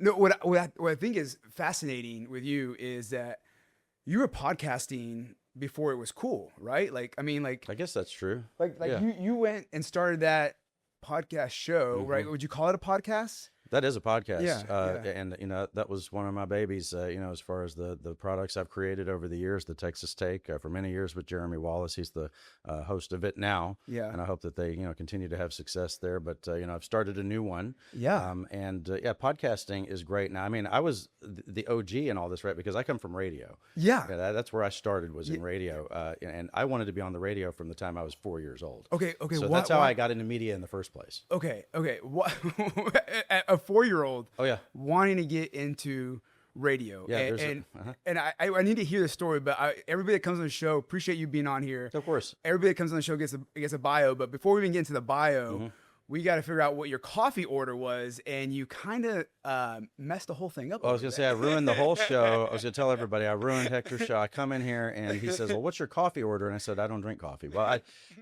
No, what I think is fascinating with you is that you were podcasting before it was cool, right? Like, I mean, I guess that's true. like Yeah. you went and started that podcast show, right? Would you call it a podcast? That is a podcast, Yeah. and that was one of my babies. As far as the products I've created over the years, the Texas Take for many years with Jeremy Wallace. He's the host of it now, Yeah. and I hope that they continue to have success there. But I've started a new one, Yeah. podcasting is great. Now, I mean, I was the OG in all this, right? Because I come from radio. Yeah. That's where I started, was in radio, and I wanted to be on the radio from the time I was 4 years old. Okay. So that's how I got into media in the first place. Okay. What? A 4-year-old. Oh yeah. Wanting to get into radio. Yeah. And I need to hear the story, but everybody that comes on the show, appreciate you being on here. Of course. Everybody that comes on the show gets a bio, but before we even get into the bio, we got to figure out what your coffee order was, and you kind of messed the whole thing up. Well, I was going to say, I ruined the whole show. I was going to tell everybody I ruined Hector's show. I come in here and he says, well, what's your coffee order? And I said, I don't drink coffee. Well,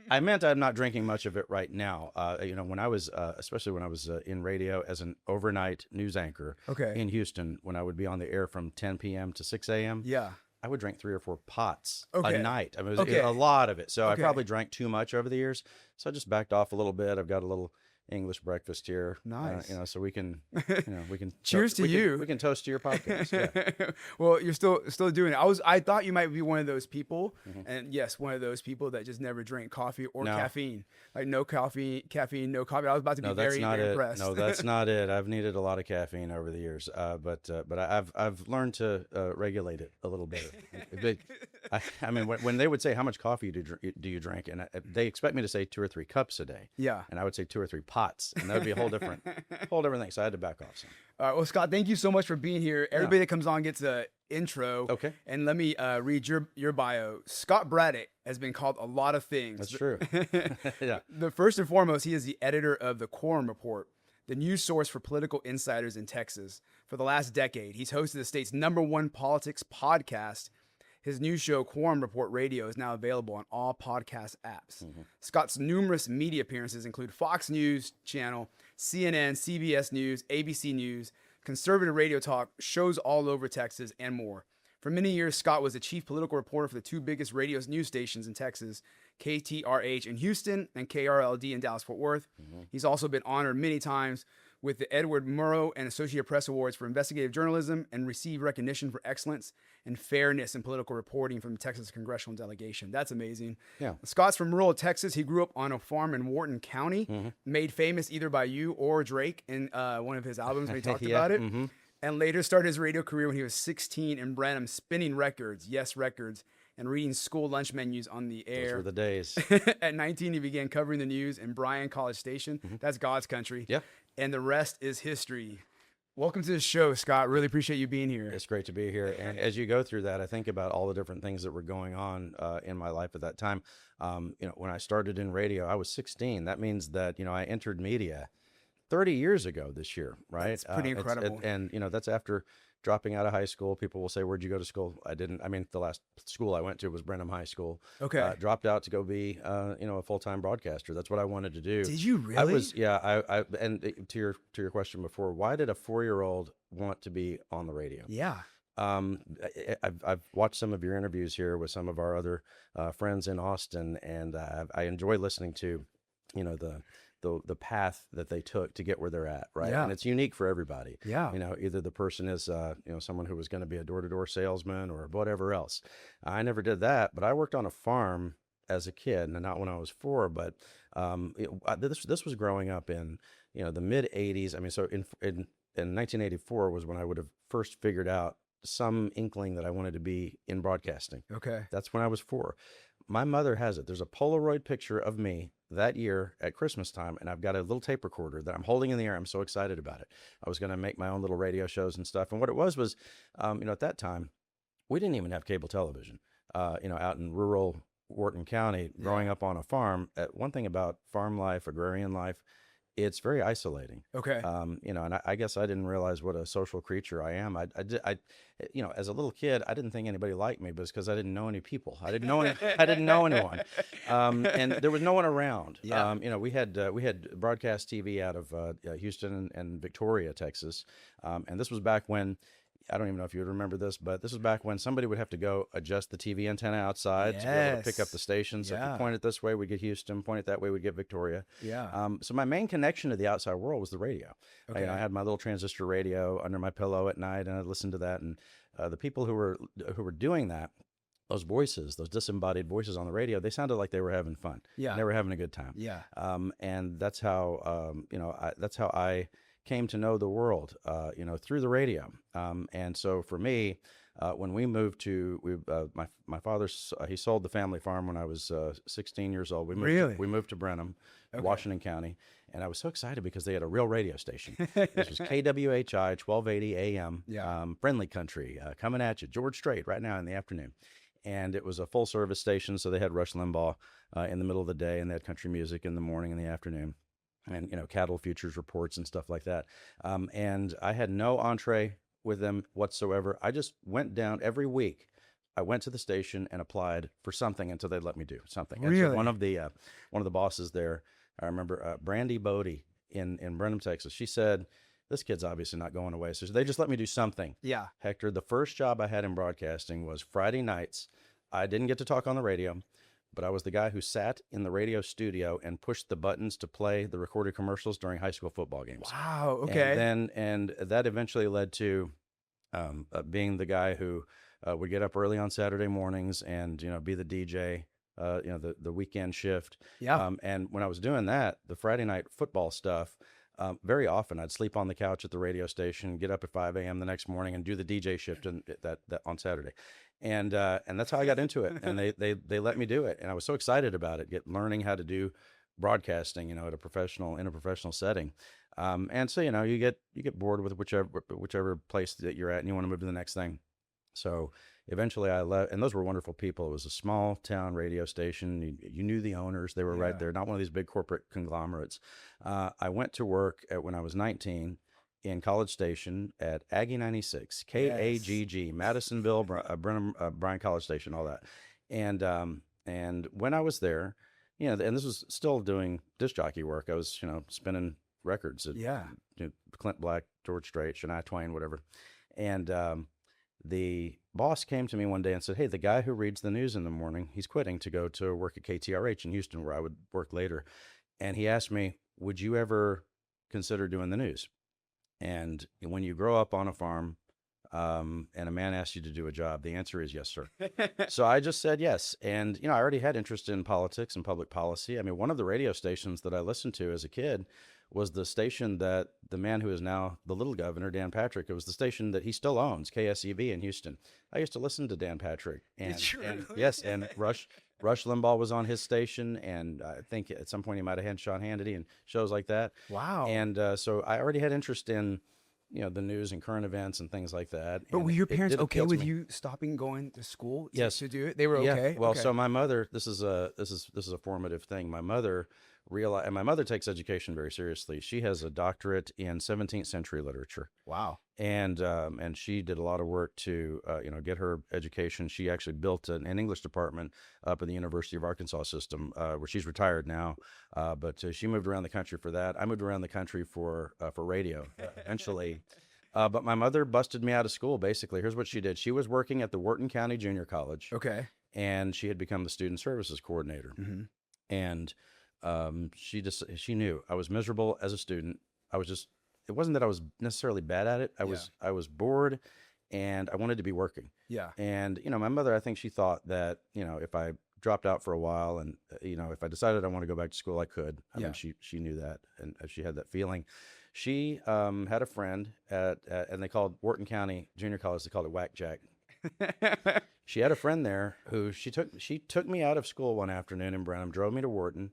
I meant I'm not drinking much of it right now. When I was, especially when I was in radio as an overnight news anchor in Houston, when I would be on the air from 10 p.m. to 6 a.m. Yeah. I would drink 3 or 4 pots Okay. a night. I mean, it was Okay. a lot of it. So I Okay. probably drank too much over the years. So I just backed off a little bit. I've got a little English breakfast here. Nice. So we can, we can. Cheers to you. We can toast to your podcast. Yeah. Well, you're still doing it. I thought you might be one of those people, and yes, one of those people that just never drink coffee or caffeine. Like no coffee, caffeine, no coffee. I was about to be very impressed. No, that's not it. I've needed a lot of caffeine over the years, but I've learned to regulate it a little bit. I mean, when they would say how much coffee do you drink, and they expect me to say 2 or 3 cups a day. Yeah. And I would say 2 or 3 pots, and that would be a whole different thing. So I had to back off some. All right. Well, Scott, thank you so much for being here. Everybody that comes on gets a intro. Okay. And let me read your bio. Scott Braddock has been called a lot of things. That's true. Yeah. The first and foremost, he is the editor of the Quorum Report, the news source for political insiders in Texas. For the last decade, he's hosted the state's #1 politics podcast. His new show, Quorum Report Radio, is now available on all podcast apps. Scott's numerous media appearances include Fox News Channel, CNN, CBS News, ABC News, conservative radio talk, shows all over Texas, and more. For many years, Scott was the chief political reporter for the 2 biggest radio news stations in Texas, KTRH in Houston and KRLD in Dallas-Fort Worth. He's also been honored many times with the Edward Murrow and Associated Press Awards for investigative journalism, and received recognition for excellence and fairness in political reporting from the Texas congressional delegation. That's amazing. Yeah. Scott's from rural Texas. He grew up on a farm in Wharton County, made famous either by you or Drake in one of his albums when he talked about it, and later started his radio career when he was 16 in Brenham, spinning records, yes, records, and reading school lunch menus on the air. Those were the days. At 19, he began covering the news in Bryan College Station. That's God's country. Yeah. And the rest is history. Welcome to the show, Scott. Really appreciate you being here. It's great to be here. And as you go through that, I think about all the different things that were going on in my life at that time. When I started in radio, I was 16. That means that, I entered media 30 years ago this year, right? That's pretty incredible. That's after dropping out of high school. People will say, where'd you go to school? The last school I went to was Brenham High School. Okay. Dropped out to go be, a full-time broadcaster. That's what I wanted to do. Did you really? And to your question before, why did a 4-year-old want to be on the radio? Yeah. I've watched some of your interviews here with some of our other friends in Austin, and I enjoy listening to, the path that they took to get where they're at, right? Yeah. And it's unique for everybody. Yeah. Either the person is, someone who was going to be a door-to-door salesman or whatever else. I never did that, but I worked on a farm as a kid, and not when I was 4, but this was growing up in, the mid 80s. I mean, so in 1984 was when I would have first figured out some inkling that I wanted to be in broadcasting. Okay. That's when I was 4. My mother has it. There's a Polaroid picture of me that year at Christmas time, and I've got a little tape recorder that I'm holding in the air. I'm so excited about it. I was going to make my own little radio shows and stuff. And what it was, at that time, we didn't even have cable television, out in rural Wharton County, growing up on a farm. One thing about farm life, agrarian life, it's very isolating. Okay. You know, and I guess I didn't realize what a social creature I am. You know, as a little kid, I didn't think anybody liked me, but it's because I didn't know any people. I didn't know I didn't know anyone, and there was no one around. Yeah. You know, we had broadcast TV out of Houston and Victoria, Texas, and this was back when. I don't even know if you would remember this, but this was back when somebody would have to go adjust the TV antenna outside to be able to pick up the Yes. station. So if you point it this way, we get Houston. Point it that way, we get Victoria. Yeah. So my main connection to the outside world was the radio. Okay. I had my little transistor radio under my pillow at night, and I'd listen to that. And the people who were doing that, those voices, those disembodied voices on the radio, they sounded like they were having fun. Yeah. They were having a good time. Yeah. And that's how you know, that's how I came to know the world, you know, through the radio. And so for me, when we moved to, my father, he sold the family farm when I was 16 years old. Really? We moved to Brenham, Okay. Washington County, and I was so excited because they had a real radio station. This was KWHI 1280 AM, Yeah. friendly country, coming at you, George Strait, right now in the afternoon. And it was a full service station, so they had Rush Limbaugh in the middle of the day, and they had country music in the morning and the afternoon, and you know, cattle futures reports and stuff like that. And I had no entree with them whatsoever. I just went down every week. I went to the station and applied for something until they'd let me do something. And so Really? one of the bosses there, I remember Brandy Bodie in Brenham, Texas. She said, "This kid's obviously not going away." So they just let me do something. Yeah. Hector, the first job I had in broadcasting was Friday nights. I didn't get to talk on the radio, but I was the guy who sat in the radio studio and pushed the buttons to play the recorded commercials during high school football games. Wow. Okay. And that eventually led to being the guy who would get up early on Saturday mornings and, you know, be the DJ, you know, the weekend shift. Yeah. And when I was doing that, the Friday night football stuff, very often I'd sleep on the couch at the radio station, get up at 5 a.m. the next morning and do the DJ shift that on Saturday. And that's how I got into it. And they let me do it. And I was so excited about it, learning how to do broadcasting, you know, in a professional setting. And so, you know, you get bored with whichever place that you're at and you want to move to the next thing. So eventually I left, and those were wonderful people. It was a small town radio station. You knew the owners. They were right there, not one of these big corporate conglomerates. I went to work when I was 19 in College Station at Aggie 96, KAGG, Madisonville, Brenham, Bryan College Station, all that. And when I was there, you know, and this was still doing disc jockey work. I was, you know, spinning records at Yeah. you know, Clint Black, George Strait, Shania Twain, whatever. And the boss came to me one day and said, "Hey, the guy who reads the news in the morning, he's quitting to go to work at KTRH in Houston, where I would work later." And he asked me, "Would you ever consider doing the news?" And when you grow up on a farm, and a man asks you to do a job, the answer is yes, sir. So I just said yes. And, you know, I already had interest in politics and public policy. I mean, one of the radio stations that I listened to as a kid was the station that the man who is now the little governor, Dan Patrick, it was the station that he still owns, KSEV in Houston. I used to listen to Dan Patrick. Did you and really? yes, and Rush Limbaugh was on his station, and I think at some point he might have had Sean Hannity and shows like that. Wow. And so I already had interest in, you know, the news and current events and things like that. But and were your it parents did okay appeal to with me. you stopping going to school Yes. to do it? They were okay? Well, Okay. so my mother, this is a formative thing. My mother realized, and my mother takes education very seriously. She has a doctorate in 17th century literature. Wow. And she did a lot of work to you know, get her education. She actually built an English department up in the University of Arkansas system, where she's retired now. But she moved around the country for that. I moved around the country for radio eventually. But my mother busted me out of school. Basically, here's what she did: she was working at the Wharton County Junior College, Okay. and she had become the student services coordinator. Mm-hmm. And she knew I was miserable as a student. It wasn't that I was necessarily bad at it. I was bored, and I wanted to be working. Yeah. And, you know, my mother, I think she thought that, you know, if I dropped out for a while and, you know, if I decided I want to go back to school, I could. I mean, she knew that, and she had that feeling. She had a friend and they called Wharton County Junior College, they called it Whack Jack. She had a friend there who she took me out of school one afternoon in Brenham, drove me to Wharton,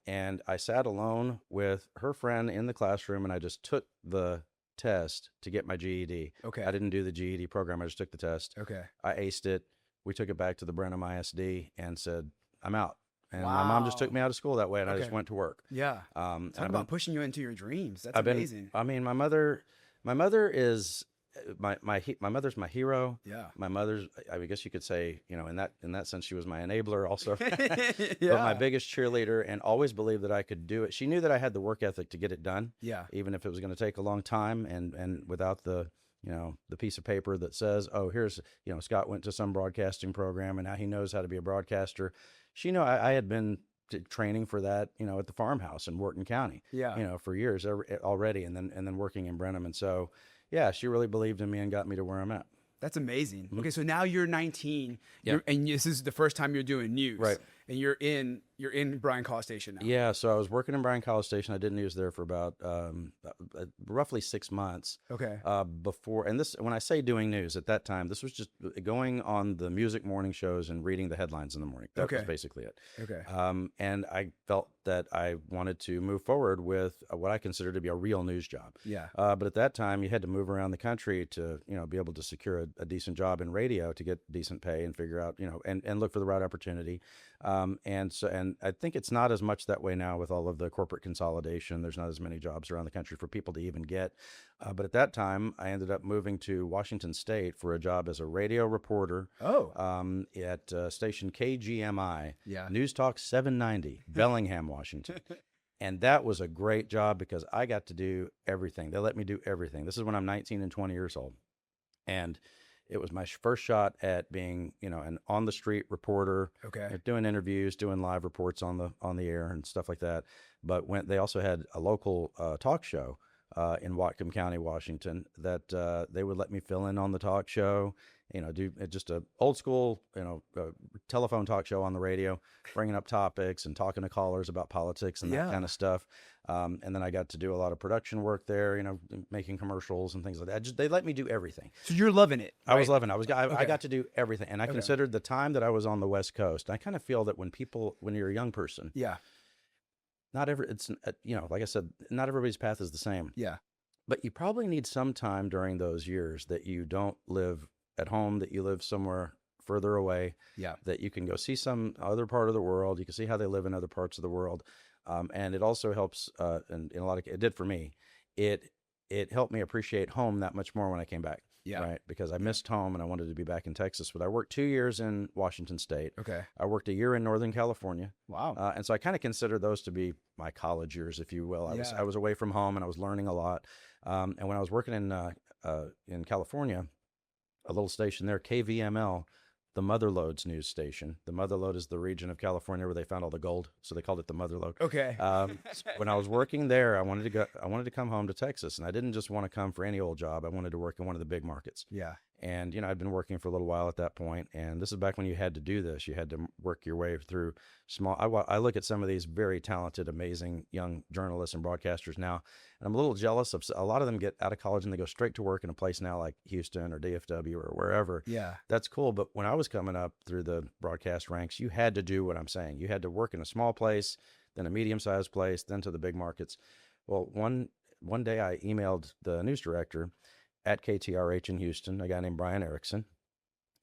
and I sat alone with her friend in the classroom, and I just took the test to get my GED. Okay. I didn't do the GED program. I just took the test. Okay. I aced it. We took it back to the Brenham ISD and said, "I'm out. And my mom just took Wow. me out of school that way, and I just Okay. went to work. Yeah. And Talk about pushing you into your dreams. That's I've been, amazing. I mean, my mother is my mother's my hero. Yeah. My mother's, I guess you could say, in that sense, she was my enabler also, but my Yeah. biggest cheerleader, and always believed that I could do it. She knew that I had the work ethic to get it done, Yeah. even if it was going to take a long time, and without the piece of paper that says, oh, here's, Scott went to some broadcasting program and now he knows how to be a broadcaster. She knew I had been training for that, at the farmhouse in Wharton County, Yeah. for years already, and then working in Brenham. And so, yeah, she really believed in me and got me to where I'm at. That's amazing. Mm-hmm. Okay, so now you're 19, Yeah. and this is the first time you're doing news, Right. And you're in Bryan College Station now. Yeah, so I was working in Bryan College Station. I did news there for about roughly 6 months. Okay. Before, and this, when I say doing news at that time, this was just going on the music morning shows and reading the headlines in the morning. That was Okay. basically it. Okay. And I felt that I wanted to move forward with what I consider to be a real news job. Yeah. But at that time, you had to move around the country to, be able to secure a decent job in radio to get decent pay and figure out, and look for the right opportunity. And I think it's not as much that way now with all of the corporate consolidation. There's not as many jobs around the country for people to even get. But at that time, I ended up moving to Washington State for a job as a radio reporter. Oh. At station KGMI, Yeah. News Talk 790, Bellingham, Washington. And that was a great job because I got to do everything. They let me do everything. This is when I'm 19 and 20 years old. And it was my first shot at being, an on the street reporter, Okay. doing interviews, doing live reports on the air and stuff like that. But when they also had a local talk show in Whatcom County, Washington, that they would let me fill in on the talk show, do just a old school, telephone talk show on the radio, bringing up topics and talking to callers about politics and that Yeah. kind of stuff. And then I got to do a lot of production work there, making commercials and things like that. They let me do everything. So you're loving it. I was right? loving it. I Okay. got to do everything. And I Okay. considered the time that I was on the West Coast. I kind of feel that when you're a young person, Yeah. like I said, not everybody's path is the same. Yeah. But you probably need some time during those years that you don't live at home, that you live somewhere further away, Yeah. that you can go see some other part of the world. You can see how they live in other parts of the world. And it also helps, and in a lot of, it did for me, it helped me appreciate home that much more when I came back. Yeah. Right. Because I missed home and I wanted to be back in Texas. But I worked 2 years in Washington State. Okay. I worked a year in Northern California. Wow. And so I kind of consider those to be my college years, if you will. Yeah. I was away from home and I was learning a lot. And when I was working in California, a little station there, KVML, the Motherlode's news station. The Motherlode is the region of California where they found all the gold, so they called it the Motherlode. Okay. When I was working there, I wanted to come home to Texas, and I didn't just want to come for any old job. I wanted to work in one of the big markets. Yeah. And, I'd been working for a little while at that point, and this is back when you had to do this. You had to work your way through small. I look at some of these very talented, amazing young journalists and broadcasters now, and I'm a little jealous of a lot of them get out of college and they go straight to work in a place now like Houston or DFW or wherever. Yeah. That's cool. But when I was coming up through the broadcast ranks, you had to do what I'm saying. You had to work in a small place, then a medium-sized place, then to the big markets. Well, one day I emailed the news director at KTRH in Houston, a guy named Brian Erickson,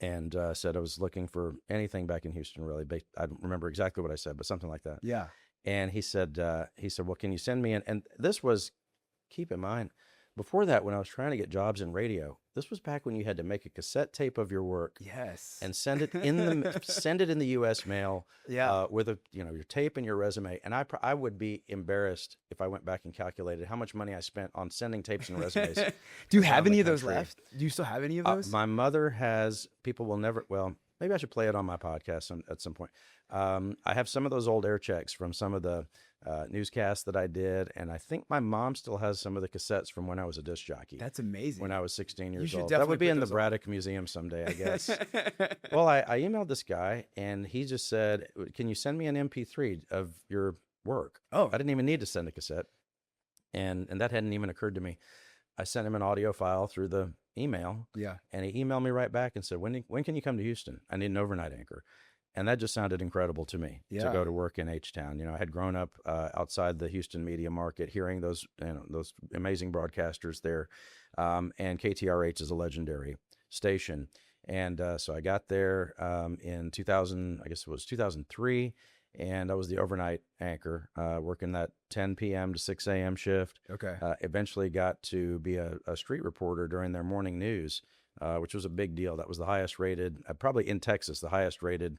and said I was looking for anything back in Houston, really. I don't remember exactly what I said, but something like that. Yeah. And he said, well, can you send me in? And this was, keep in mind, before that, when I was trying to get jobs in radio, this was back when you had to make a cassette tape of your work Yes. and send it in the U.S. mail. Yeah. With your tape and your resume. And I would be embarrassed if I went back and calculated how much money I spent on sending tapes and resumes. Do you have around any the of those country. left? Do you still have any of those? My mother has. People will never. Well, maybe I should play it on my podcast at some point. I have some of those old air checks from some of the newscasts that I did, and I think my mom still has some of the cassettes from when I was a disc jockey. That's amazing. When I was 16 years should old. That definitely would be put in the those on. Braddock Museum someday, I guess. Well, I emailed this guy, and he just said, "Can you send me an MP3 of your work?" Oh. I didn't even need to send a cassette, and that hadn't even occurred to me. I sent him an audio file through the email, Yeah. and he emailed me right back and said, when can you come to Houston? I need an overnight anchor. And that just sounded incredible to me to Yeah. go to work in H-Town. I had grown up outside the Houston media market, hearing those amazing broadcasters there. And KTRH is a legendary station. And so I got there in 2000, I guess it was 2003. and I was the overnight anchor, working that 10 p.m. to 6 a.m. shift. Okay. Eventually got to be a street reporter during their morning news, which was a big deal. That was the highest rated, probably in Texas, the highest rated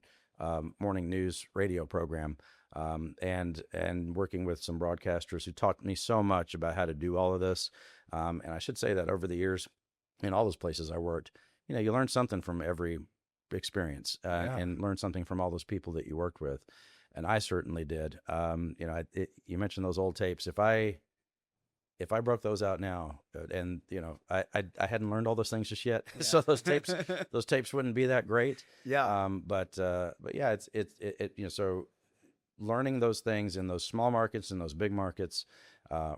morning news radio program. And working with some broadcasters who taught me so much about how to do all of this. And I should say that over the years, in all those places I worked, you learn something from every experience, and learn something from all those people that you worked with. And I certainly did. You mentioned those old tapes. If I broke those out now, and I hadn't learned all those things just yet, so those tapes wouldn't be that great. Yeah. But yeah, so learning those things in those small markets and those big markets,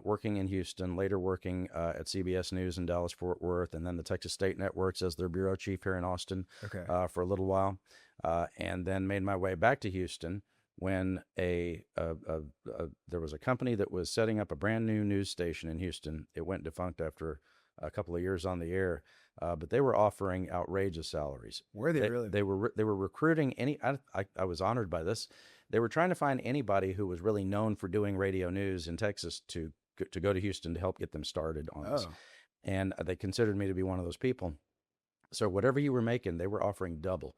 working in Houston, later working at CBS News in Dallas, Fort Worth, and then the Texas State Networks as their bureau chief here in Austin for a little while, and then made my way back to Houston when there was a company that was setting up a brand new news station in Houston. It went defunct after a couple of years on the air, but they were offering outrageous salaries. Were they really? They were recruiting I was honored by this. They were trying to find anybody who was really known for doing radio news in Texas to go to Houston to help get them started on this. And they considered me to be one of those people. So whatever you were making, they were offering double.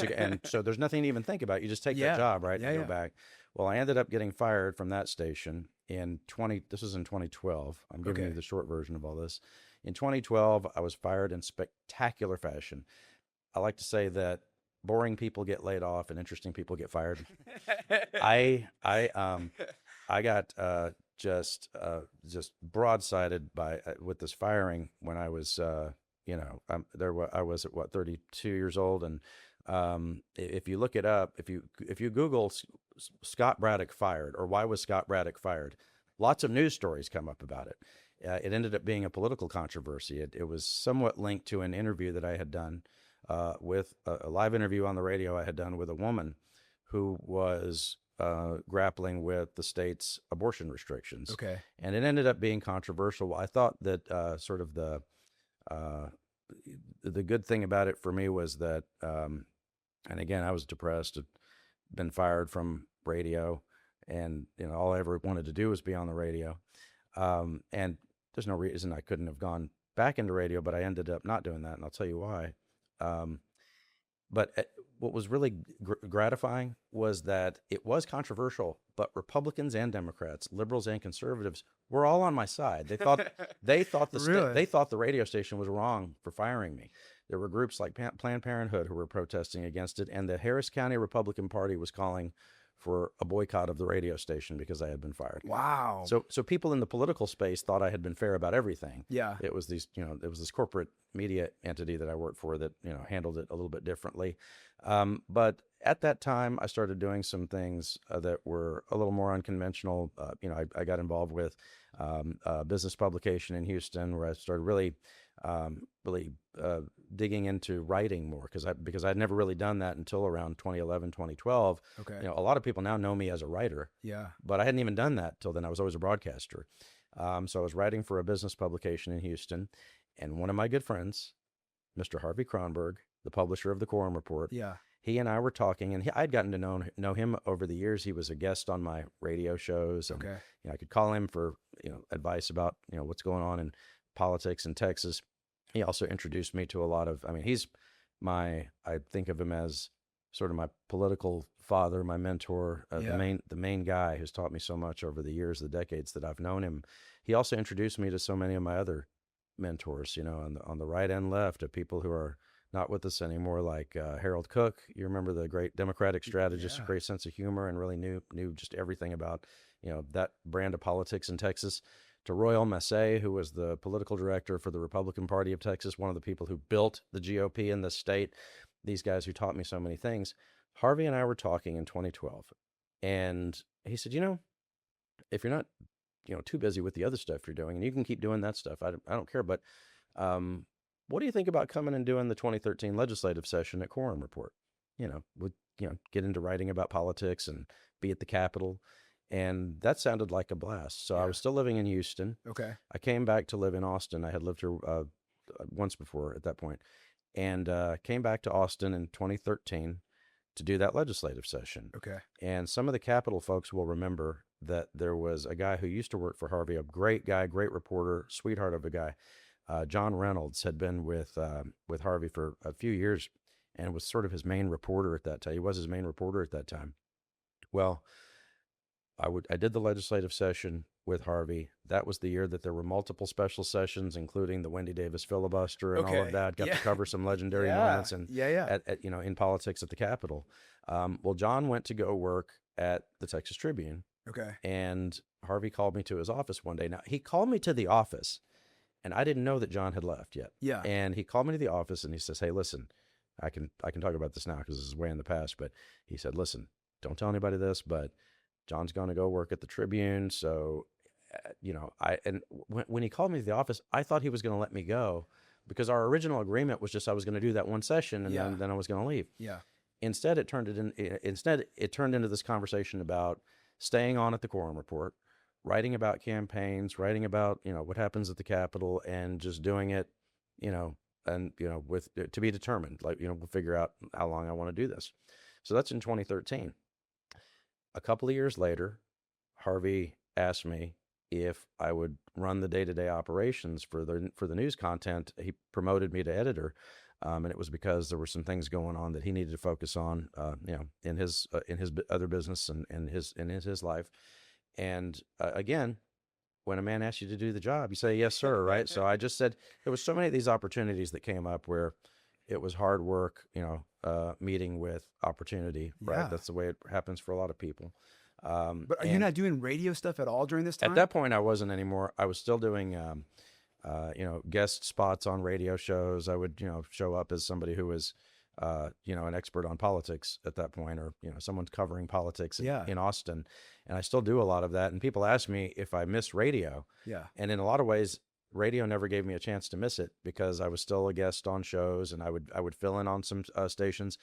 And so there's nothing to even think about. You just take that job, right? And go back. Well, I ended up getting fired from that station this was in 2012. I'm giving you the short version of all this. In 2012, I was fired in spectacular fashion. I like to say that boring people get laid off and interesting people get fired. I got just broadsided with this firing when I was I was at 32 years old, and if you look it up, if you Google Scott Braddock fired or why was Scott Braddock fired, lots of news stories come up about it. It ended up being a political controversy. It was somewhat linked to an interview that I had done with a live interview on the radio I had done with a woman who was grappling with the state's abortion restrictions. Okay. And it ended up being controversial. I thought that sort of the good thing about it for me was that, and again, I was depressed, had been fired from radio, and all I ever wanted to do was be on the radio. And there's no reason I couldn't have gone back into radio, but I ended up not doing that, and I'll tell you why. But what was really gratifying was that it was controversial, but Republicans and Democrats, liberals and conservatives, were all on my side. They thought they thought the radio station was wrong for firing me. There were groups like Planned Parenthood who were protesting against it, and the Harris County Republican Party was calling for a boycott of the radio station because I had been fired. Wow. So people in the political space thought I had been fair about everything. Yeah. It was this corporate media entity that I worked for that, handled it a little bit differently. But at that time, I started doing some things that were a little more unconventional. I got involved with a business publication in Houston where I started really digging into writing more because I'd never really done that until around 2011, 2012. Okay. A lot of people now know me as a writer. Yeah. But I hadn't even done that till then. I was always a broadcaster. So I was writing for a business publication in Houston, and one of my good friends, Mr. Harvey Kronberg, the publisher of the Quorum Report, he and I were talking, and I'd gotten to know him over the years. He was a guest on my radio shows. And, I could call him for advice about what's going on in politics in Texas. He also introduced me to a lot of. He's I think of him as sort of my political father, my mentor, the main guy who's taught me so much over the years, the decades that I've known him. He also introduced me to so many of my other mentors, on the right and left, of people who are not with us anymore, like Harold Cook. You remember the great Democratic strategist, great sense of humor, and really knew just everything about that brand of politics in Texas. To Royal Massey, who was the political director for the Republican Party of Texas, one of the people who built the GOP in the state. These guys who taught me so many things. Harvey and I were talking in 2012, and he said, if you're not, too busy with the other stuff you're doing, and you can keep doing that stuff, I don't care. But what do you think about coming and doing the 2013 legislative session at Quorum Report? Get into writing about politics and be at the Capitol. And that sounded like a blast. So I was still living in Houston. Okay. I came back to live in Austin. I had lived here once before at that point, and came back to Austin in 2013 to do that legislative session. Okay. And some of the Capitol folks will remember that there was a guy who used to work for Harvey, a great guy, great reporter, sweetheart of a guy. John Reynolds had been with Harvey for a few years and was sort of his main reporter at that time. He was his main reporter at that time. Well, I did the legislative session with Harvey. That was the year that there were multiple special sessions, including the Wendy Davis filibuster and all of that. Got to cover some legendary moments and at in politics at the Capitol. Well, John went to go work at the Texas Tribune. Okay. And Harvey called me to his office one day. Now, he called me to the office, and I didn't know that John had left yet. Yeah. And he called me to the office, and he says, "Hey, listen, I can talk about this now because this is way in the past." But he said, "Listen, don't tell anybody this, but John's going to go work at the Tribune." So, when he called me to the office, I thought he was going to let me go because our original agreement was just I was going to do that one session and then I was going to leave. Yeah. Instead, it turned into this conversation about staying on at the Quorum Report, writing about campaigns, writing about what happens at the Capitol, and just doing it, with to be determined. Like we'll figure out how long I want to do this. So that's in 2013. A couple of years later, Harvey asked me if I would run the day-to-day operations for the news content. He promoted me to editor, and it was because there were some things going on that he needed to focus on, in his other business and in his life. And again, when a man asks you to do the job, you say yes, sir, right? So I just said there was so many of these opportunities that came up where it was hard work, meeting with opportunity, right? Yeah. That's the way it happens for a lot of people. But are you not doing radio stuff at all during this time? At that point, I wasn't anymore. I was still doing, guest spots on radio shows. I would, show up as somebody who was, an expert on politics at that point, or, someone's covering politics in Austin. And I still do a lot of that. And people ask me if I miss radio. Yeah. And in a lot of ways, radio never gave me a chance to miss it because I was still a guest on shows, and I would fill in on some stations.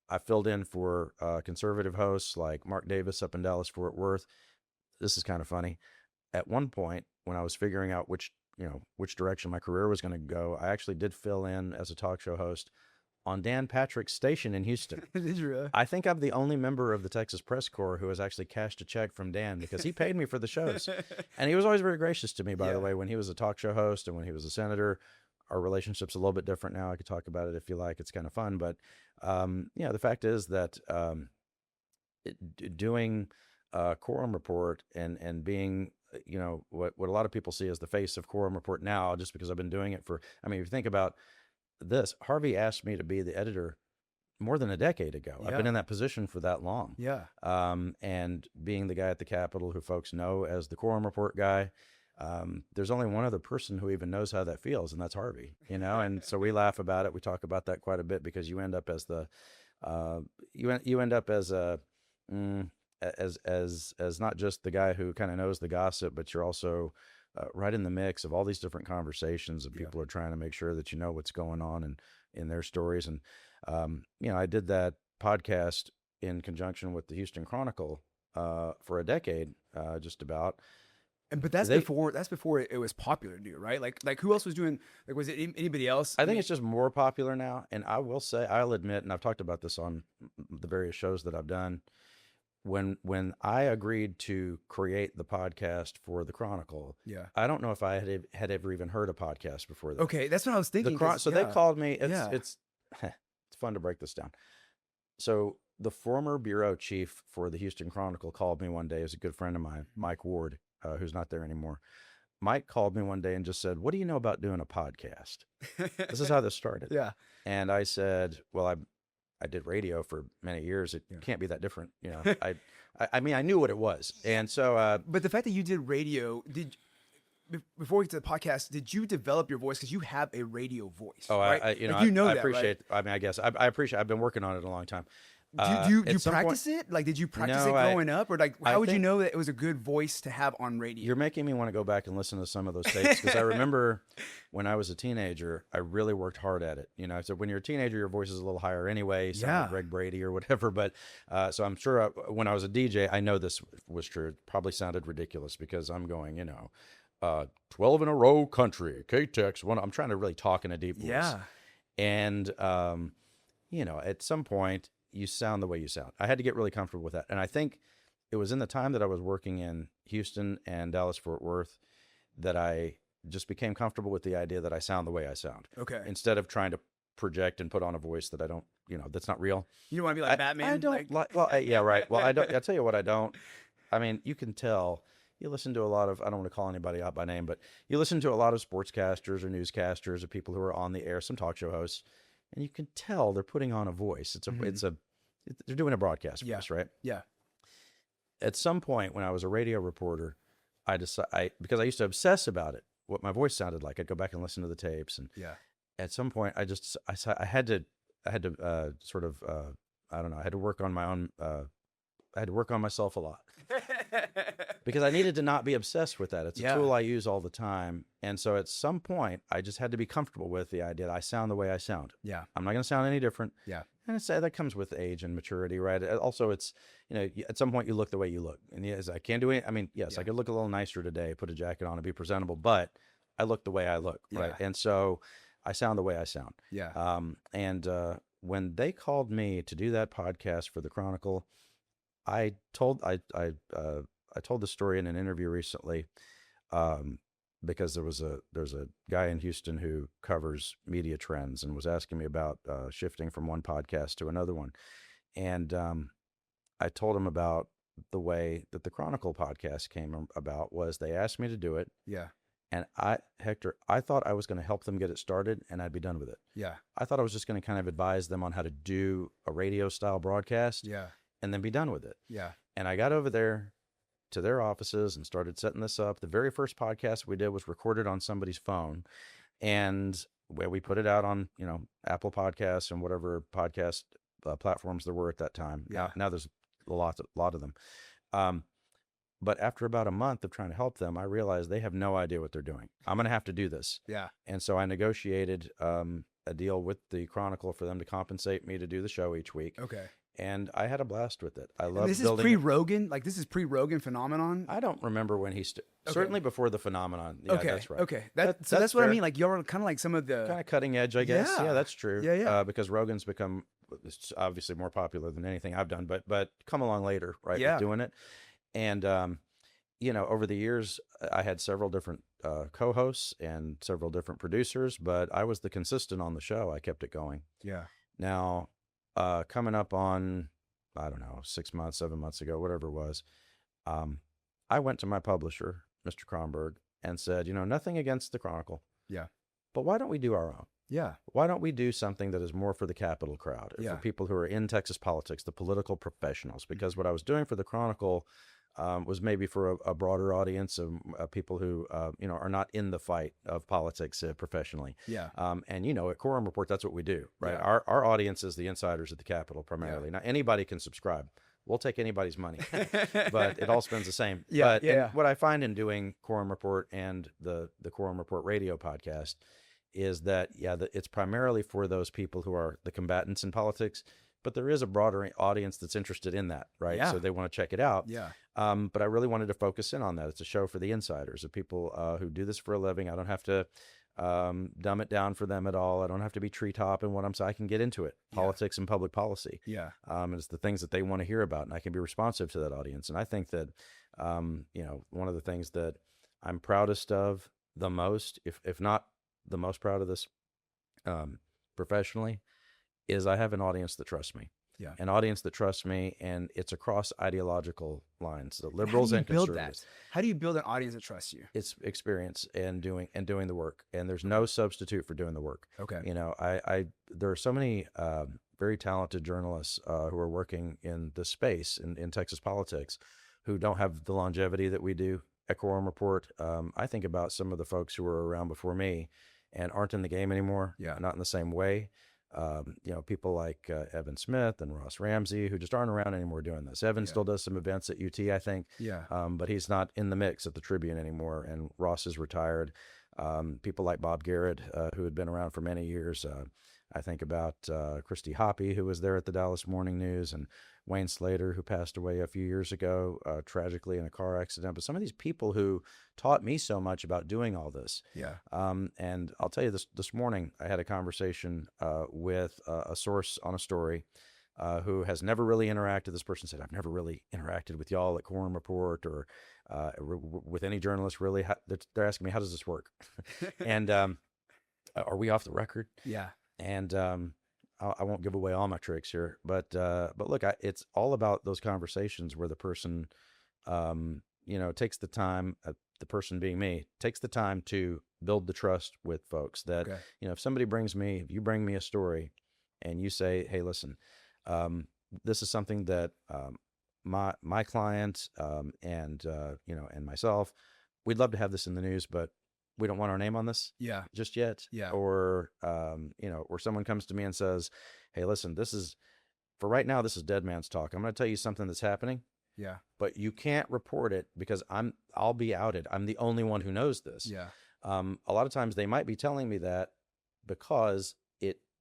I filled in for conservative hosts like Mark Davis up in Dallas Fort Worth. This is kind of funny. At one point, when I was figuring out which direction my career was going to go, I actually did fill in as a talk show host on Dan Patrick's station in Houston. Did you really? I think I'm the only member of the Texas Press Corps who has actually cashed a check from Dan because he paid me for the shows. And he was always very gracious to me, by the way, when he was a talk show host and when he was a senator. Our relationship's a little bit different now. I could talk about it if you like. It's kind of fun. But, the fact is that doing Quorum Report and being, what a lot of people see as the face of Quorum Report now, just because I've been doing it if you think about this, Harvey asked me to be the editor more than a decade ago. I've been in that position for that long. Yeah. And being the guy at the Capitol who folks know as the Quorum Report guy, there's only one other person who even knows how that feels, and that's Harvey, and so we laugh about it. We talk about that quite a bit because you end up as as not just the guy who kind of knows the gossip, but you're also right in the mix of all these different conversations of people are trying to make sure that you know what's going on and in their stories. And, I did that podcast in conjunction with the Houston Chronicle for a decade, just about. But that's before it was popular to do, right? Like who else was doing? Like, was it anybody else? I think it's just more popular now. And I will say, I'll admit, and I've talked about this on the various shows that I've done. When I agreed to create the podcast for the Chronicle, I don't know if I had ever even heard a podcast before that. Okay, that's what I was thinking. They called me. It's fun to break this down. So the former bureau chief for the Houston Chronicle called me one day. He was a good friend of mine, Mike Ward, who's not there anymore. Mike called me one day and just said, "What do you know about doing a podcast?" This is how this started. Yeah. And I said, "Well, I did radio for many years. It can't be that different." I mean, I knew what it was. And so, but the fact that you did radio, before we get to the podcast, did you develop your voice? Because you have a radio voice. Oh, right? I appreciate, right? I mean, I guess I appreciate, I've been working on it a long time. Do you practice it? Like, did you practice it growing up? Or like, how would you know that it was a good voice to have on radio? You're making me want to go back and listen to some of those tapes because I remember when I was a teenager, I really worked hard at it. So when you're a teenager, your voice is a little higher anyway, like Greg Brady or whatever. But so I'm sure when I was a DJ, I know this was true. It probably sounded ridiculous because I'm going, 12 in a row country, K-Tex. I'm trying to really talk in a deep voice. Yeah. And, at some point, you sound the way you sound. I had to get really comfortable with that. And I think it was in the time that I was working in Houston and Dallas Fort Worth that I just became comfortable with the idea that I sound the way I sound. Okay. Instead of trying to project and put on a voice that I don't, that's not real. You don't want to be like Batman? I don't yeah, right. Well, I'll tell you what I don't. I mean, you can tell. You listen to a lot of, I don't want to call anybody out by name, but you listen to a lot of sportscasters or newscasters or people who are on the air, some talk show hosts, and you can tell they're putting on a voice. They're doing a broadcast voice, right? Yeah. At some point when I was a radio reporter, because I used to obsess about it, what my voice sounded like. I'd go back and listen to the tapes, and at some point I had to sort of I don't know, I had to work on my own. I had to work on myself a lot because I needed to not be obsessed with that. It's a tool I use all the time. And so at some point, I just had to be comfortable with the idea that I sound the way I sound. Yeah. I'm not going to sound any different. Yeah. And that comes with age and maturity, right? Also, it's, at some point you look the way you look. And yes, I can't do it. I mean, yes, I could look a little nicer today, put a jacket on and be presentable, but I look the way I look, right? And so I sound the way I sound. Yeah. When they called me to do that podcast for the Chronicle, I told the story in an interview recently, because there's a guy in Houston who covers media trends and was asking me about shifting from one podcast to another one, and I told him about the way that the Chronicle podcast came about. Was they asked me to do it, and Hector, I thought I was going to help them get it started and I'd be done with it. I thought I was just going to kind of advise them on how to do a radio style broadcast. And then be done with it. And I got over there to their offices and started setting this up. The very first podcast we did was recorded on somebody's phone, and where we put it out on, Apple Podcasts and whatever podcast platforms there were at that time. Now there's a lot of them. But after about a month of trying to help them, I realized they have no idea what they're doing. I'm going to have to do this. And so I negotiated a deal with the Chronicle for them to compensate me to do the show each week. Okay. And I had a blast with it. I love this building. Is pre-Rogan? Like, this is pre-Rogan phenomenon? I don't remember when he certainly before the phenomenon. Yeah, that's right. Okay. That's what I mean. Like, you're kind of like some of the kind of cutting edge, I guess. Yeah, that's true. Yeah. Because Rogan's become obviously more popular than anything I've done, but come along later, right? With doing it. And over the years, I had several different co-hosts and several different producers, but I was the consistent on the show. I kept it going. Yeah. Now, coming up on, I don't know, 6 months, 7 months ago, whatever it was, I went to my publisher, Mr. Kronberg, and said, nothing against the Chronicle. Yeah. But why don't we do our own? Yeah. Why don't we do something that is more for the capital crowd, for people who are in Texas politics, the political professionals? Because what I was doing for the Chronicle was maybe for a broader audience of people who, are not in the fight of politics professionally. Yeah. And, at Quorum Report, that's what we do, right? Yeah. Our audience is the insiders at the Capitol primarily. Now, anybody can subscribe. We'll take anybody's money, but it all spends the same. But what I find in doing Quorum Report and the Quorum Report radio podcast is that, it's primarily for those people who are the combatants in politics, but there is a broader audience that's interested in that, right? Yeah. So they want to check it out. Yeah. But I really wanted to focus in on that. It's a show for the insiders, the people who do this for a living. I don't have to dumb it down for them at all. I don't have to be treetop in what I'm saying. I can get into it, politics and public policy. Yeah. And it's the things that they want to hear about, and I can be responsive to that audience. And I think that, one of the things that I'm proudest of the most, if not the most proud of this professionally, is I have an audience that trusts me. Yeah. An audience that trusts me, and it's across ideological lines, the liberals and conservatives. How do you build an audience that trusts you? It's experience and doing the work, and there's no substitute for doing the work. Okay. There are so many very talented journalists who are working in this space in Texas politics who don't have the longevity that we do at Quorum Report. I think about some of the folks who were around before me and aren't in the game anymore. Yeah. Not in the same way. People like Evan Smith and Ross Ramsey, who just aren't around anymore doing this. Evan still does some events at UT, I think. Yeah. But he's not in the mix at the Tribune anymore. And Ross is retired. People like Bob Garrett, who had been around for many years. I think about Christy Hoppe, who was there at the Dallas Morning News, and Wayne Slater, who passed away a few years ago, tragically in a car accident. But some of these people who taught me so much about doing all this. Yeah. And I'll tell you this morning, I had a conversation with a source on a story who has never really interacted. This person said, I've never really interacted with y'all at Quorum Report or with any journalist, really. They're asking me, how does this work? And are we off the record? Yeah. And I won't give away all my tricks here, but look, it's all about those conversations where the person, takes the time, the person being me, takes the time to build the trust with folks that, Okay. if you bring me a story and you say, hey, listen, this is something that my client and myself, we'd love to have this in the news, but we don't want our name on this Yeah. just yet. Yeah. Or, or someone comes to me and says, hey, listen, for right now, this is dead man's talk. I'm going to tell you something that's happening, Yeah. but you can't report it because I'll be outed. I'm the only one who knows this. Yeah. A lot of times they might be telling me that because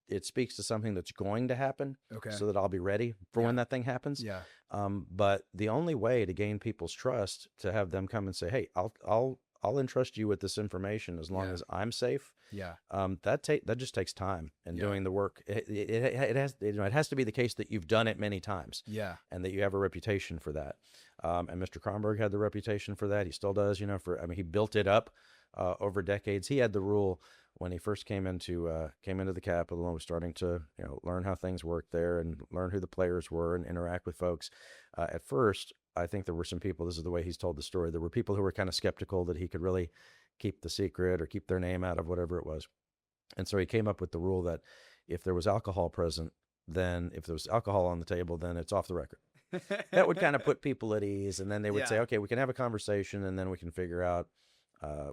it speaks to something that's going to happen. Okay. So that I'll be ready for when that thing happens. Yeah. But the only way to gain people's trust, to have them come and say, hey, I'll entrust you with this information as long as I'm safe. Yeah. That just takes time and doing the work. It has to be the case that you've done it many times. Yeah. And that you have a reputation for that. And Mr. Kronberg had the reputation for that. He still does, he built it up over decades. He had the rule when he first came into the Capitol and was starting to, learn how things worked there and learn who the players were and interact with folks. At first, I think there were some people, this is the way he's told the story, there were people who were kind of skeptical that he could really keep the secret or keep their name out of whatever it was. And so he came up with the rule that if there was alcohol present, then if there was alcohol on the table, then it's off the record. That would kind of put people at ease. And then they would say, okay, we can have a conversation and then we can figure out,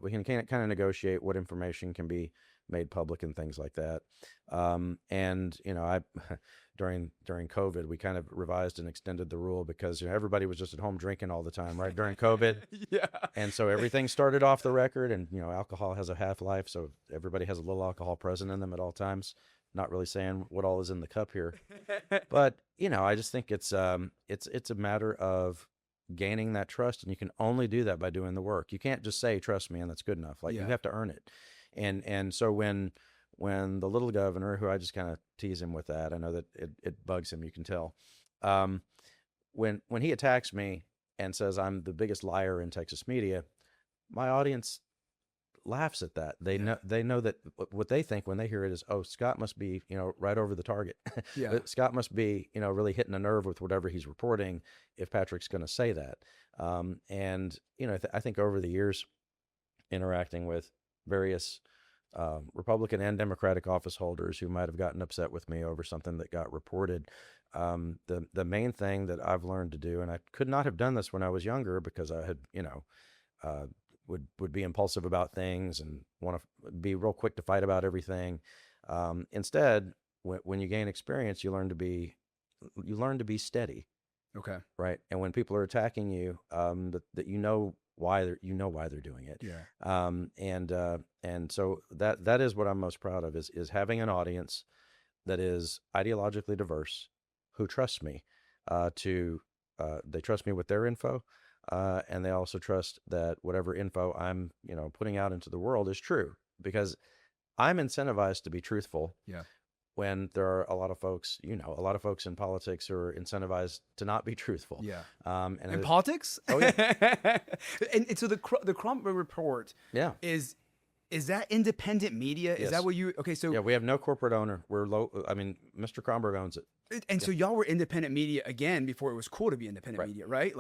we can kind of negotiate what information can be made public and things like that. I during COVID, we kind of revised and extended the rule because everybody was just at home drinking all the time, right? During COVID. Yeah. And so everything started off the record, and alcohol has a half-life, so everybody has a little alcohol present in them at all times. Not really saying what all is in the cup here, but I just think it's a matter of gaining that trust, and you can only do that by doing the work. You can't just say, trust me, and that's good enough. You have to earn it. And so when the little governor, who I just kind of tease him with that, I know that it bugs him, you can tell, when he attacks me and says I'm the biggest liar in Texas media, my audience laughs at that. They know that what they think when they hear it is, oh, Scott must be, right over the target. Yeah. Scott must be, really hitting a nerve with whatever he's reporting if Patrick's going to say that. I think over the years, interacting with various Republican and Democratic office holders who might have gotten upset with me over something that got reported, the main thing that I've learned to do, and I could not have done this when I was younger because I had, would be impulsive about things and want to be real quick to fight about everything. Instead, when you gain experience, you learn to be steady. Okay. Right. And when people are attacking you, that why they're doing it. Yeah. And so that is what I'm most proud of is having an audience that is ideologically diverse, who trusts me, they trust me with their info. And they also trust that whatever info I'm, putting out into the world is true, because I'm incentivized to be truthful. Yeah. When there are a lot of folks in politics who are incentivized to not be truthful. Yeah. And in politics? Oh, yeah. and so the Kronberg report is that independent media? Yes. Is that what you, okay, so. Yeah, we have no corporate owner. Mr. Kronberg owns it. And so y'all were independent media again before it was cool to be independent media, right?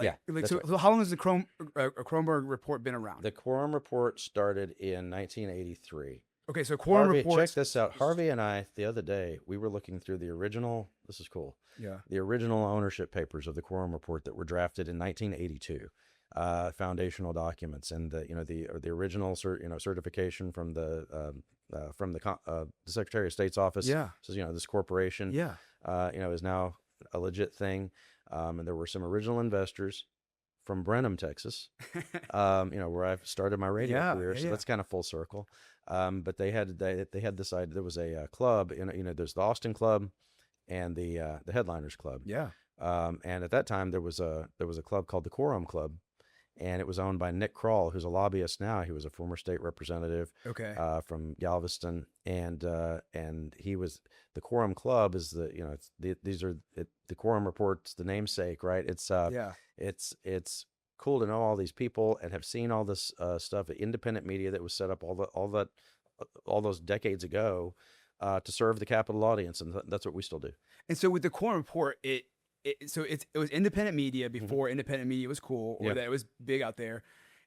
So how long has the Kronberg report been around? The Quorum Report started in 1983. Okay, so Quorum Report. Check this out. Harvey and I, the other day, we were looking through the original. This is cool. Yeah. The original ownership papers of the Quorum Report that were drafted in 1982, foundational documents, and the original certification from the Secretary of State's office. Yeah. Says this corporation. Yeah. Is now a legit thing, and there were some original investors from Brenham, Texas, where I started my radio career. So that's kind of full circle. But they had this idea. There was a club, there's the Austin Club and the Headliners Club. Yeah. And at that time there was a club called the Quorum Club, and it was owned by Nick Kroll, who's a lobbyist now. He was a former state representative Okay. from Galveston, and he was the Quorum Club is the the Quorum Report's the namesake, right? Yeah. It's cool to know all these people and have seen all this stuff. Independent media that was set up all those decades ago to serve the Capitol audience, and that's what we still do. And so with the Quorum Report, it was independent media before independent media was cool, or Yeah. that it was big out there.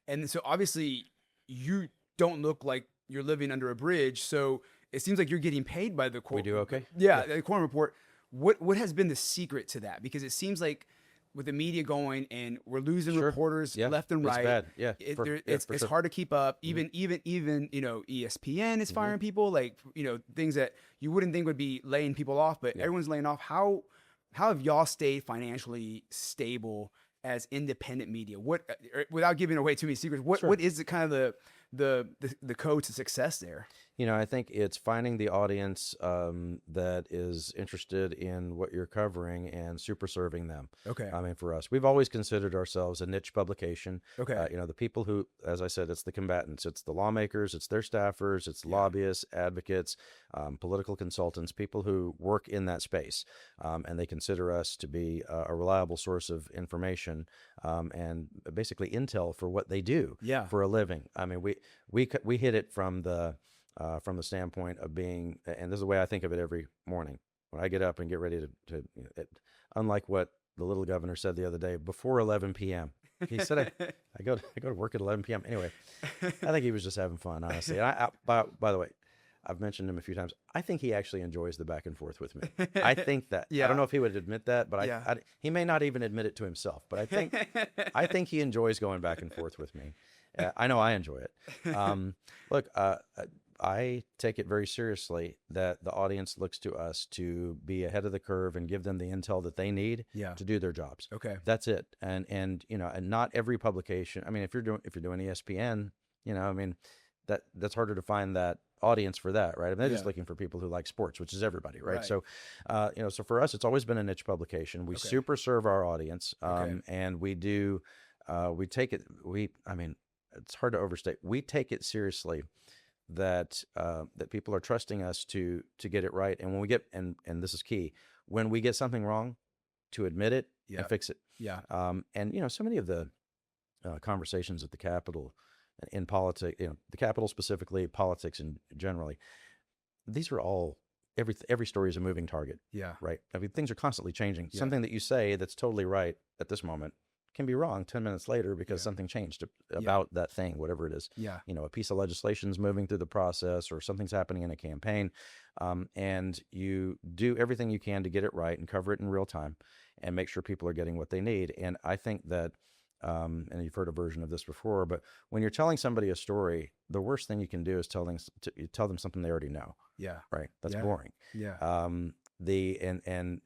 And so obviously you don't look like you're living under a bridge. So it seems like you're getting paid by the Quorum. We do okay. Yeah, the Quorum Report. What has been the secret to that? Because it seems like with the media going and we're losing Sure. reporters Yeah, left and it's right. bad. Yeah, It's for sure. hard to keep up. Even ESPN is firing people. Like things that you wouldn't think would be laying people off, but everyone's laying off. How have y'all stayed financially stable as independent media? What without giving away too many secrets? What is the kind of the code to success there? I think it's finding the audience that is interested in what you're covering and super serving them. Okay. I mean, for us, we've always considered ourselves a niche publication. Okay. The people who, as I said, it's the combatants, it's the lawmakers, it's their staffers, it's lobbyists, advocates, political consultants, people who work in that space. And they consider us to be a reliable source of information and basically intel for what they do for a living. I mean, we hit it from the standpoint of being, and this is the way I think of it every morning when I get up and get ready to unlike what the little governor said the other day, before 11 p.m. He said, I go to work at 11 p.m. Anyway, I think he was just having fun, honestly. And by the way, I've mentioned him a few times. I think he actually enjoys the back and forth with me. I think that. I don't know if he would admit that, but he may not even admit it to himself. But I think he enjoys going back and forth with me. I know I enjoy it. Look, I take it very seriously that the audience looks to us to be ahead of the curve and give them the intel that they need to do their jobs. Okay. That's it. And and not every publication. I mean, if you're doing ESPN, I mean, that's harder to find that audience for that, right? I mean, they're just looking for people who like sports, which is everybody, right? So, so for us, it's always been a niche publication. We super serve our audience, and we do, we take it. I mean, it's hard to overstate. We take it seriously that people are trusting us to get it right, and when we get and this is key, when we get something wrong, to admit it and fix it. And so many of the conversations at the Capitol in politics, the Capitol specifically, politics and generally, these are all every story is a moving target. Right. I mean, things are constantly changing. Something that you say that's totally right at this moment can be wrong 10 minutes later because something changed about that thing, whatever it is. A piece of legislation is moving through the process or something's happening in a campaign. And you do everything you can to get it right and cover it in real time and make sure people are getting what they need. And I think that, and you've heard a version of this before, but when you're telling somebody a story, the worst thing you can do is tell them something they already know. Right. That's boring. And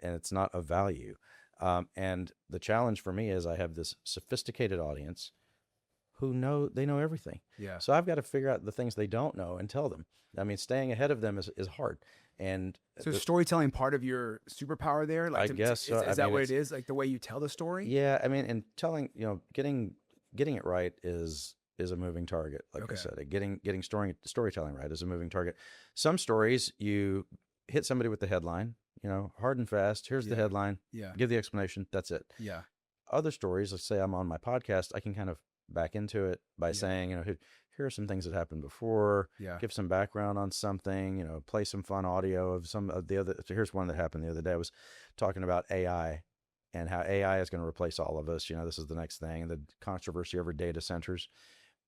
it's not of value. And the challenge for me is I have this sophisticated audience who know everything. So I've got to figure out the things they don't know and tell them. I mean, staying ahead of them is hard. And so storytelling part of your superpower there? Like I guess so. Is that what it is? Like the way you tell the story? Yeah. I mean, and telling, getting it right is a moving target. Like I said, getting storytelling right is a moving target. Some stories you hit somebody with the headline, hard and fast. Here's the headline. Give the explanation. That's it. Other stories, let's say I'm on my podcast, I can kind of back into it by saying, here are some things that happened before. Give some background on something. Play some fun audio of some of the other. So here's one that happened the other day. I was talking about AI and how AI is going to replace all of us. This is the next thing, and the controversy over data centers.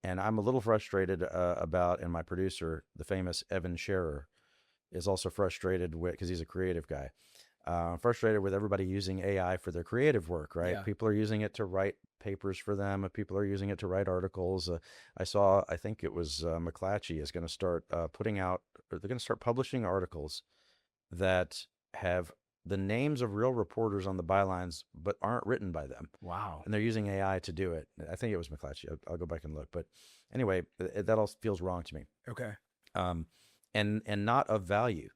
And I'm a little frustrated about, and my producer, the famous Evan Scherer, is also frustrated with, because he's a creative guy, frustrated with everybody using AI for their creative work, right? People are using it to write papers for them. People are using it to write articles. I think it was McClatchy is going to start they're going to start publishing articles that have the names of real reporters on the bylines, but aren't written by them. Wow. And they're using AI to do it. I think it was McClatchy. I'll go back and look. But anyway, that all feels wrong to me. Okay. And not of value.